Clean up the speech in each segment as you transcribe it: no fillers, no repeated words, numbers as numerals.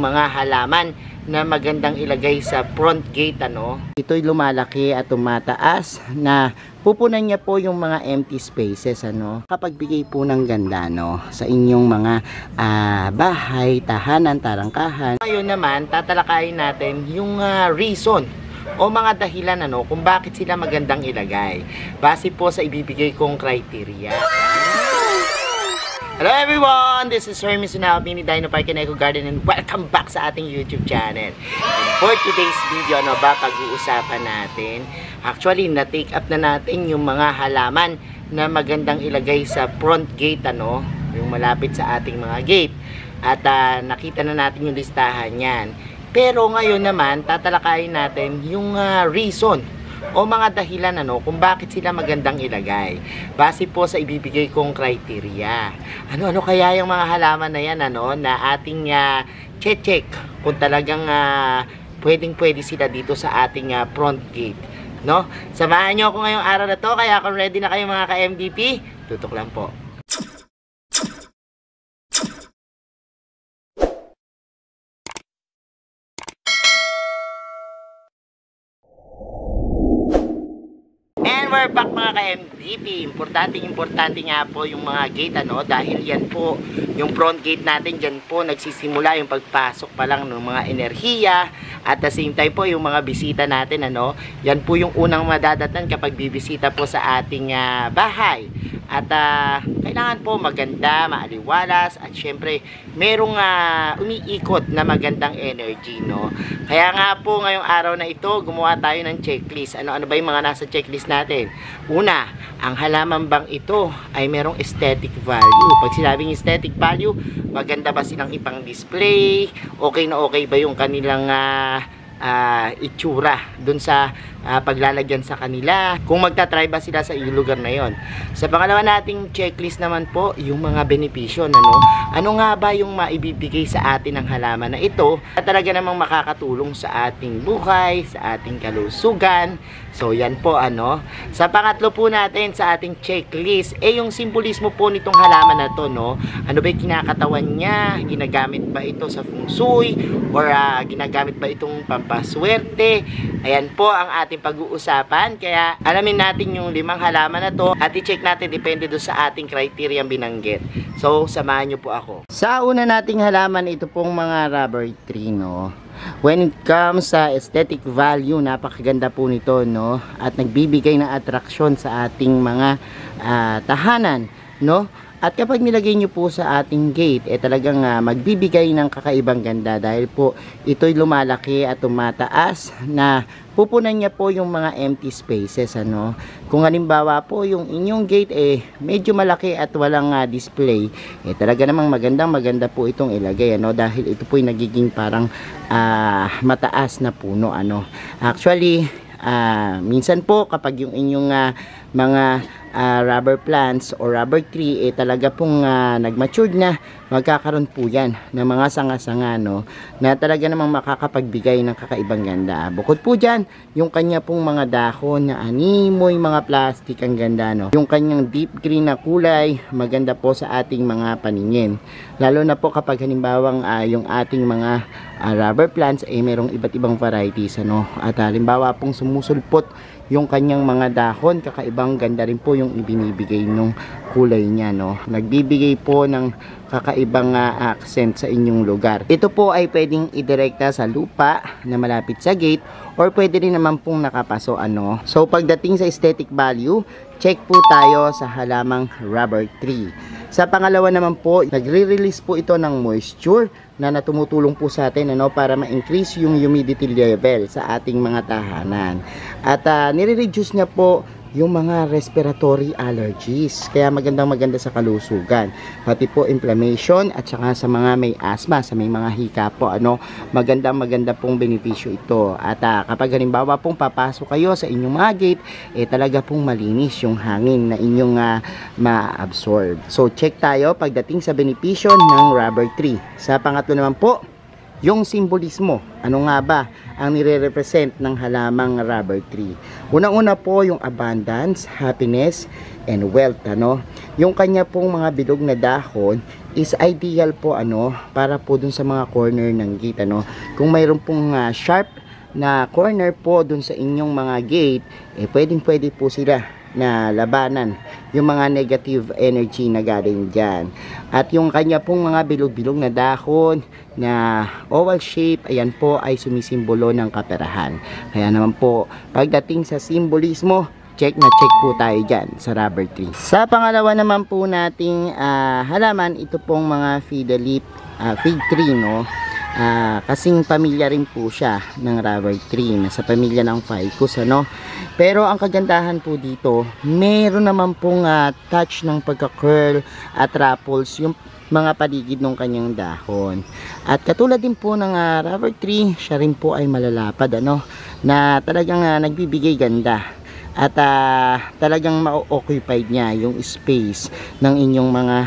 mga halaman na magandang ilagay sa front gate, ano. Ito'y lumalaki at tumataas na pupunan niya po yung mga empty spaces, ano. Kapag bigay po ng ganda, no, sa inyong mga bahay, tahanan, tarangkahan. Ngayon naman, tatalakayin natin yung reason o mga dahilan, ano, kung bakit sila magandang ilagay base po sa ibibigay kong criteria. Hello everyone! This is Hermes Unabi ni Dino Park and Eco Garden, and welcome back sa ating YouTube channel. And for today's video, ano ba pag-uusapan natin? Actually, na-take up na natin yung mga halaman na magandang ilagay sa front gate, ano, yung malapit sa ating mga gate. At nakita na natin yung listahan yan. Pero ngayon naman, tatalakayin natin yung reason o mga dahilan, ano, kung bakit sila magandang ilagay base po sa ibibigay kong criteria. Ano kaya yung mga halaman na yan, ano, na ating check kung talagang pwedeng-pwede sila dito sa ating front gate, no? Samahan nyo ako ngayong araw na to, kaya kung ready na kayo mga ka-MDP, tutok lang po. We're back mga ka-MDP. Importante nga po yung mga gate, ano, dahil yan po yung front gate natin, dyan po nagsisimula yung pagpasok pa lang ng mga enerhiya, at the same time po yung mga bisita natin, ano, yan po yung unang madadatan kapag bibisita po sa ating bahay. At kailangan po maganda, maaliwalas, at syempre merong umiikot na magandang energy, no? Kaya nga po ngayong araw na ito, gumawa tayo ng checklist. Ano ba yung mga nasa checklist natin? Una, ang halaman bang ito ay merong aesthetic value? Pag sinabing aesthetic value, maganda ba silang ipang display? Okay na okay ba yung kanilang itsura dun sa paglalagyan sa kanila, kung magta-try ba sila sa lugar na yon. Sa pangalawa nating checklist naman po, yung mga benepisyo, ano nga ba yung maibibigay sa atin ng halaman na ito at talaga namang makakatulong sa ating buhay, sa ating kalusugan. So yan po, ano. Sa pangatlo po natin sa ating checklist, yung simbolismo po nitong halaman na to, no. Ano ba yung kinakatawan niya? Ginagamit ba ito sa feng shui, or ginagamit ba itong pampaswerte? Ayan po ang ating pag-uusapan. Kaya alamin natin yung 5 halaman na to at i-check natin depende doon sa ating criteria binanggit. So samahan nyo po ako. Sa una nating halaman, ito pong mga rubber tree, no. When it comes sa aesthetic value, napakaganda po nito, no, at nagbibigay ng atraksyon sa ating mga tahanan, no. At kapag nilagay nyo po sa ating gate, talagang magbibigay ng kakaibang ganda dahil po ito'y lumalaki at tumataas na pupunan niya po yung mga empty spaces, ano. Kung halimbawa po yung inyong gate medyo malaki at walang display, talaga namang maganda po itong ilagay, ano, dahil ito po'y nagiging parang mataas na puno, ano. Actually, minsan po kapag yung inyong mga rubber plants or rubber tree talaga pong nagmatured na, magkakaroon po yan ng mga sanga-sanga, no, na talaga namang makakapagbigay ng kakaibang ganda. Bukod po dyan, yung kanya pong mga dahon na animoy, mga plastic, ang ganda, no. Yung kanyang deep green na kulay, maganda po sa ating mga paningin. Lalo na po kapag halimbawang yung ating mga rubber plants merong iba't ibang varieties, ano. At halimbawa pong sumusulpot yung kanyang mga dahon, kakaibang ganda rin po yung ibinibigay nung kulay niya, no. Nagbibigay po ng kakaibang accent sa inyong lugar. Ito po ay pwedeng idirekta sa lupa na malapit sa gate, or pwede rin naman pong nakapaso, ano. So pagdating sa aesthetic value, check po tayo sa halamang rubber tree. Sa pangalawa naman po, nagre-release po ito ng moisture na tumutulong po sa atin, ano, para ma-increase yung humidity level sa ating mga tahanan. At nire-reduce niya po yung mga respiratory allergies, kaya maganda sa kalusugan, pati po inflammation, at saka sa mga may asthma, sa may mga hika po, ano, maganda pong benepisyo ito. At kapag halimbawa pong papasok kayo sa inyong mga gate, talaga pong malinis yung hangin na inyong ma-absorb. So check tayo pagdating sa benepisyo ng rubber tree. Sa pangatlo naman po, yung simbolismo. Ano nga ba ang nire-represent ng halamang rubber tree? Unang-una po yung abundance, happiness, and wealth, ano. Yung kanya pong mga bilog na dahon is ideal po, ano, para po dun sa mga corner ng gate, ano. Kung mayroon pong sharp na corner po dun sa inyong mga gate, pwedeng-pwede po sila na labanan yung mga negative energy na galing dyan. At yung kanya pong mga bilog-bilog na dahon na oval shape, ayan po ay sumisimbolo ng kaperahan. Kaya naman po, pagdating sa simbolismo, check na check po tayo dyan sa rubber tree. Sa pangalawa naman po nating halaman, ito pong mga fig tree, no? Kasing pamilya rin po siya ng rubber tree, sa pamilya ng ficus, ano. Pero ang kagandahan po dito, meron naman pong touch ng pagka-curl at ruffles yung mga paligid ng kanyang dahon. At katulad din po ng rubber tree, siya rin po ay malalapad, ano, na talagang nagbibigay ganda. At talagang ma-occupied niya yung space ng inyong mga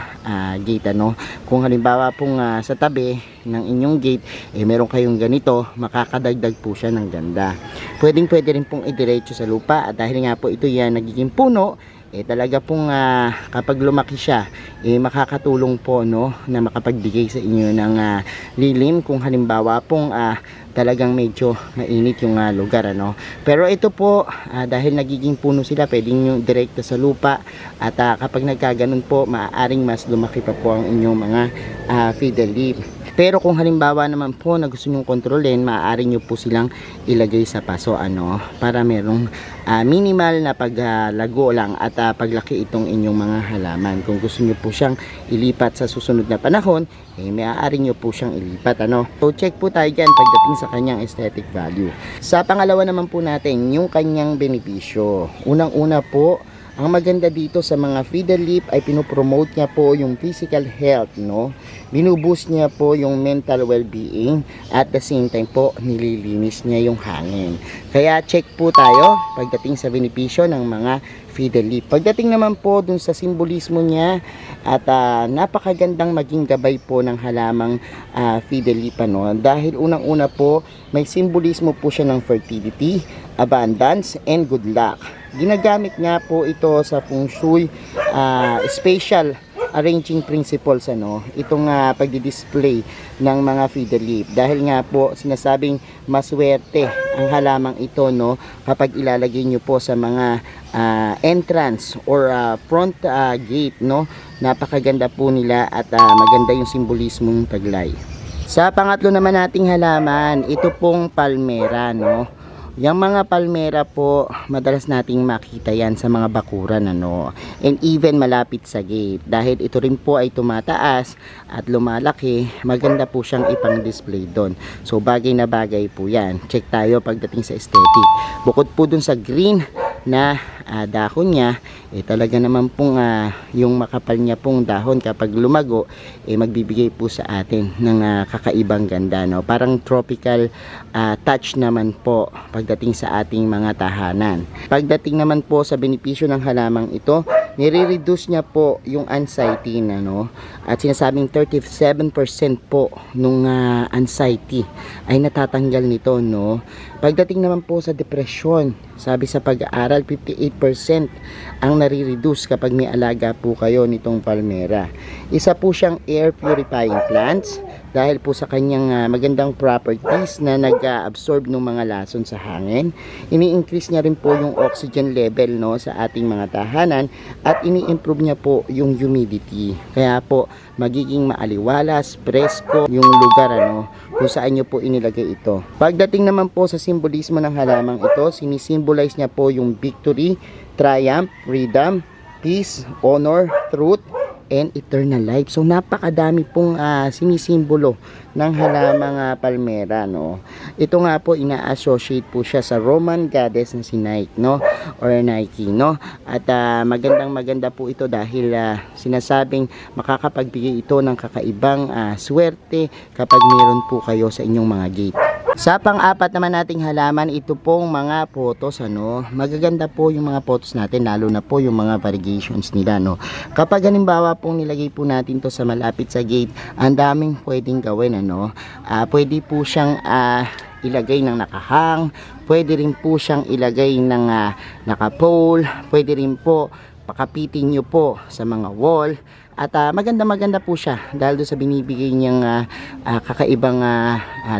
gate, ano. Kung halimbawa pong sa tabi ng inyong gate, meron kayong ganito, makakadagdag po siya ng ganda. Pwede rin pong idiretso sa lupa, at dahil nga po ito yan nagiging puno, talaga pong kapag lumaki siya, makakatulong po, no, na makapagbigay sa inyo ng lilim kung halimbawa pong talagang medyo mainit yung lugar, ano. Pero ito po, dahil nagiging puno sila, pwedeng nyo direkta sa lupa, at kapag nagkaganon po, maaaring mas lumaki pa po ang inyong mga fiddle leaf. Pero kung halimbawa naman po na gusto nyo kontrolin, maaari nyo po silang ilagay sa paso, ano, para merong minimal na paglago lang at paglaki itong inyong mga halaman. Kung gusto nyo po siyang ilipat sa susunod na panahon, maaari nyo po siyang ilipat, ano. So check po tayo dyan pagdating sa kanyang aesthetic value. Sa pangalawa naman po natin, yung kanyang benepisyo. Unang-una po, ang maganda dito sa mga fiddle leaf ay pinopromote niya po yung physical health, no? Binuboost niya po yung mental well-being, at the same time po nililinis niya yung hangin. Kaya check po tayo pagdating sa benepisyo ng mga fiddle leaf. Pagdating naman po dun sa simbolismo niya, at napakagandang maging gabay po ng halamang fiddle leaf, ano? Dahil unang-una po, may simbolismo po siya ng fertility, abundance, and good luck. Ginagamit nga po ito sa feng shui special arranging principles, ano, itong pagdi-display ng mga fiddle leaf, dahil nga po sinasabing maswerte ang halamang ito, no, kapag ilalagay nyo po sa mga entrance or front gate, no. Napakaganda po nila, at maganda yung simbolismong taglay. Sa pangatlo naman nating halaman, ito pong palmera, no. Yung mga palmera po, madalas nating makita yan sa mga bakuran, ano, and even malapit sa gate. Dahil ito rin po ay tumataas at lumalaki, maganda po siyang ipang-display doon. So bagay na bagay po yan. Check tayo pagdating sa aesthetic. Bukod po dun sa green na dahon niya, talaga naman pong yung makapal niya pong dahon kapag lumago, magbibigay po sa atin ng kakaibang ganda, no? Parang tropical touch naman po pagdating sa ating mga tahanan. Pagdating naman po sa benepisyo ng halamang ito, nire-reduce niya po yung anxiety, no? At sinasabing 37% po nung anxiety ay natatanggal nito, no? Pagdating naman po sa depression, sabi sa pag-aaral, 58% ang nare-reduce kapag may alaga po kayo nitong palmera. Isa po siyang air purifying plants dahil po sa kanyang magandang properties na nag-absorb ng mga lason sa hangin. Ini-increase niya rin po yung oxygen level, no, sa ating mga tahanan, at ini-improve niya po yung humidity. Kaya po magiging maaliwalas, presko yung lugar, ano, kung saan nyo po inilagay ito. Pagdating naman po sa simbolismo ng halamang ito, sinisimbolize niya po yung victory, triumph, freedom, peace, honor, truth, and eternal life. So napakadami pong sinisimbolo ng halamang palmera, no. Ito nga po, ina-associate po siya sa Roman goddess na si Nike, no, or Nike, no. At maganda po ito dahil sinasabing makakapagbigay ito ng kakaibang swerte kapag meron po kayo sa inyong mga gate. Sa pang-apat naman nating halaman, ito pong mga photos, ano. Magaganda po yung mga photos natin, lalo na po yung mga variegations nila, no. Kapag halimbawa pong nilagay po natin to sa malapit sa gate, ang daming pwedeng gawin, ano. Pwede po siyang ilagay ng nakahang, pwede rin po siyang ilagay ng nakapole, pwede rin po pakapitin nyo po sa mga wall. At maganda po siya dahil doon sa binibigay niyang kakaibang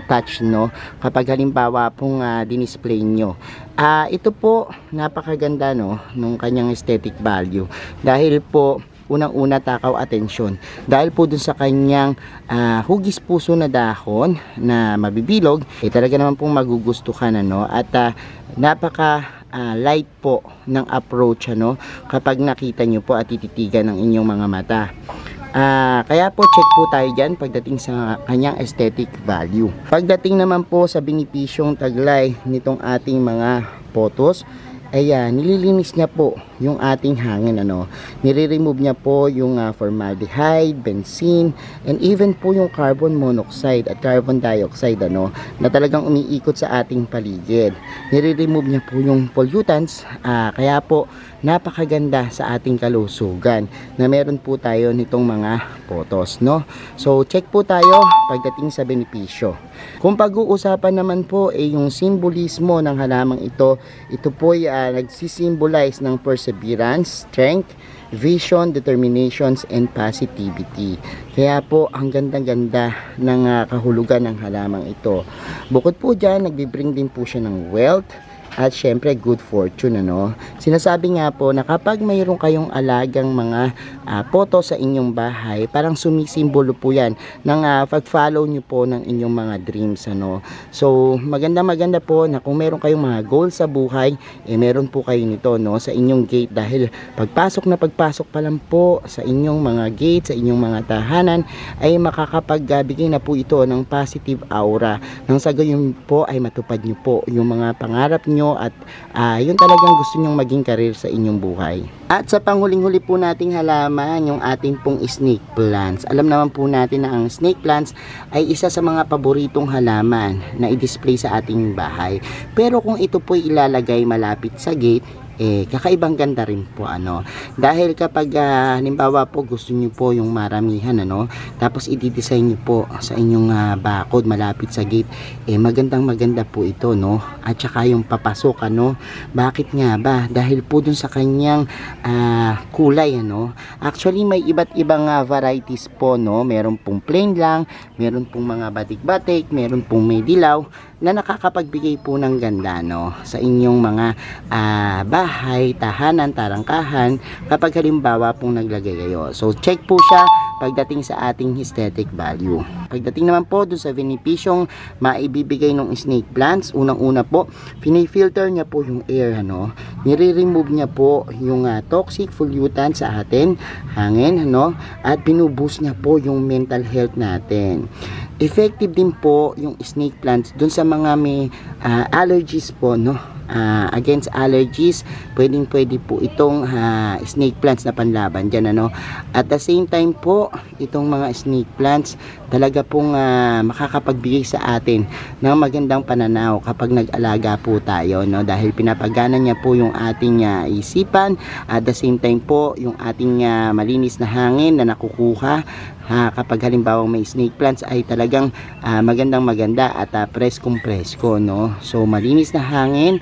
touch, no, kapag halimbawa pong dinisplay nyo. Ito po napakaganda, no, nung kanyang aesthetic value dahil po unang-una takaw atensyon dahil po dun sa kanyang hugis puso na dahon na mabibilog, talaga naman pong magugustuhan, ano, at napaka light po ng approach, ano, kapag nakita nyo po at tititigan ng inyong mga mata. Kaya po check po tayo dyan pagdating sa kanyang aesthetic value. Pagdating naman po sa benepisyong taglay nitong ating mga photos, ayan, nililinis niya po yung ating hangin, ano. Nire-remove niya po yung formaldehyde, benzene, and even po yung carbon monoxide at carbon dioxide, ano, na talagang umiikot sa ating paligid. Nire-remove niya po yung pollutants, kaya po napakaganda sa ating kalusugan na meron po tayo nitong mga photos, no. So check po tayo pagdating sa benepisyo. Kung pag-uusapan naman po yung simbolismo ng halamang ito po ay nagsisimbolize ng perseverance, strength, vision, determinations, and positivity. Kaya po ang ganda-ganda ng kahulugan ng halamang ito. Bukod po dyan, nagbibring din po siya ng wealth at syempre good fortune, ano. Sinasabi nga po na kapag mayroon kayong alagang mga photo sa inyong bahay, parang sumisimbolo po yan ng pag-follow nyo po ng inyong mga dreams, ano. So maganda po na kung meron kayong mga goals sa buhay, meron po kayo nito, no, sa inyong gate, dahil pagpasok pa lang po sa inyong mga gate, sa inyong mga tahanan, ay makakapagbigay na po ito ng positive aura, nang sa gayon po ay matupad nyo po yung mga pangarap nyo at yun talagang gusto nyong maging career sa inyong buhay. At sa panghuling-huli po nating halaman, yung ating pong snake plants. Alam naman po natin na ang snake plants ay isa sa mga paboritong halaman na i-display sa ating bahay. Pero kung ito po ilalagay malapit sa gate, kakaibang ganda rin po, ano, dahil kapag halimbawa po gusto niyo po yung maramihan, ano, tapos i-design niyo po sa inyong bakod malapit sa gate, maganda po ito, no. At saka yung papasok, ano, bakit nga ba? Dahil po dun sa kanyang kulay, ano. Actually may iba't ibang varieties po, no. Meron pong plain lang, meron pong mga batik-batik, meron pong may dilaw na nakakapagbigay po ng ganda, no, sa inyong mga bahay, tahanan, tarangkahan kapag halimbawa pong naglagay kayo. So check po siya pagdating sa ating aesthetic value. Pagdating naman po dun sa benepisyong maibibigay ng snake plants, unang-una po, pinifilter niya po yung air, ano. Nire-remove niya po yung toxic pollutant sa atin, hangin, ano, at binuboost niya po yung mental health natin. Effective din po yung snake plants dun sa mga may allergies po, no. Against allergies, pwede po itong snake plants na panlaban dyan, ano. At the same time po, itong mga snake plants talaga pong makakapagbigay sa atin ng magandang pananaw kapag nag-alaga po tayo, no, dahil pinapagana niya po yung ating isipan, at the same time po yung ating malinis na hangin na nakukuha kapag halimbawa may snake plants ay talagang maganda at presko, no. So malinis na hangin,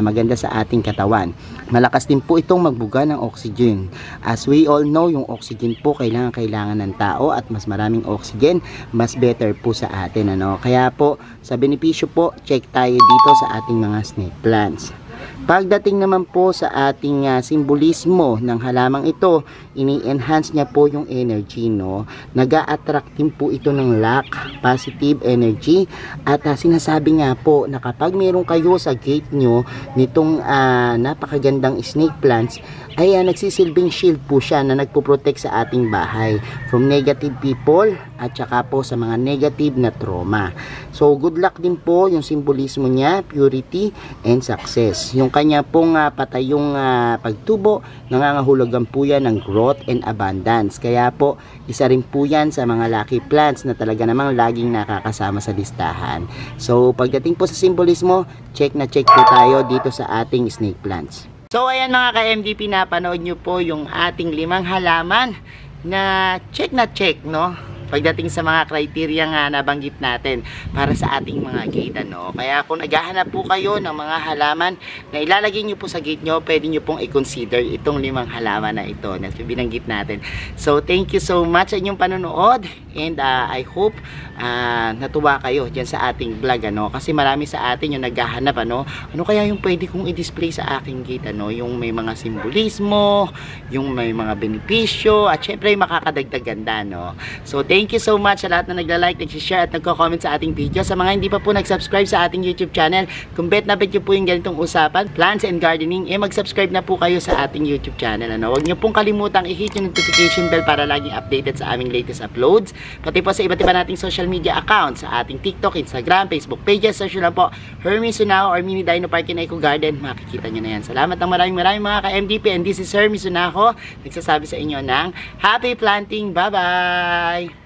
maganda sa ating katawan. Malakas din po itong magbuga ng oxygen. As we all know, yung oxygen po kailangan ng tao, at mas maraming oxygen, mas better po sa atin, ano. Kaya po sa benepisyo po, check tayo dito sa ating mga snake plants. Pagdating naman po sa ating simbolismo ng halamang ito, ini-enhance niya po yung energy, no. Nag-a-attract din po ito ng luck, positive energy, at sinasabi nga po na kapag meron kayo sa gate nyo nitong napakagandang snake plants, ay nagsisilbing shield po siya na nagpo-protect sa ating bahay from negative people at saka po sa mga negative na trauma. So good luck din po yung simbolismo niya, purity and success. Yung kanya pong patayong pagtubo, nangangahulugan po yan ng growth and abundance. Kaya po isa rin po yan sa mga lucky plants na talaga namang laging nakakasama sa listahan. So pagdating po sa simbolismo, check na check po tayo dito sa ating snake plants. So ayan mga ka-MDP, napanood nyo po yung ating 5 halaman na check, no? Pagdating sa mga criteria nga nabanggit natin para sa ating mga gate, ano. Kaya kung naghahanap po kayo ng mga halaman na ilalagay nyo po sa gate nyo, pwede nyo pong i-consider itong 5 halaman na ito na binanggit natin. So thank you so much sa inyong panonood, and I hope natuwa kayo dyan sa ating vlog, ano. Kasi marami sa atin yung naghahanap, ano kaya yung pwede kong i-display sa aking gate, ano, yung may mga simbolismo, yung may mga benepisyo, at syempre makakadagdag ganda, no. So thank you so much sa lahat na nagla-like, nag-share at nagko-comment sa ating video. Sa mga hindi pa po nag-subscribe sa ating YouTube channel, kung bet na bet nyo po yung ganitong usapan, plants and gardening, mag-subscribe na po kayo sa ating YouTube channel, ano. Huwag nyo pong kalimutang i-hit yung notification bell para laging updated sa aming latest uploads, pati po sa iba't iba nating social media accounts, sa ating TikTok, Instagram, Facebook pages. Search lang po Hermie Sunaho or Mini Dino Park in Eco Garden, makikita nyo na yan. Salamat ng maraming mga ka-MDP, and this is Hermie Sunaho, nagsasabi sa inyo ng happy planting. Bye bye.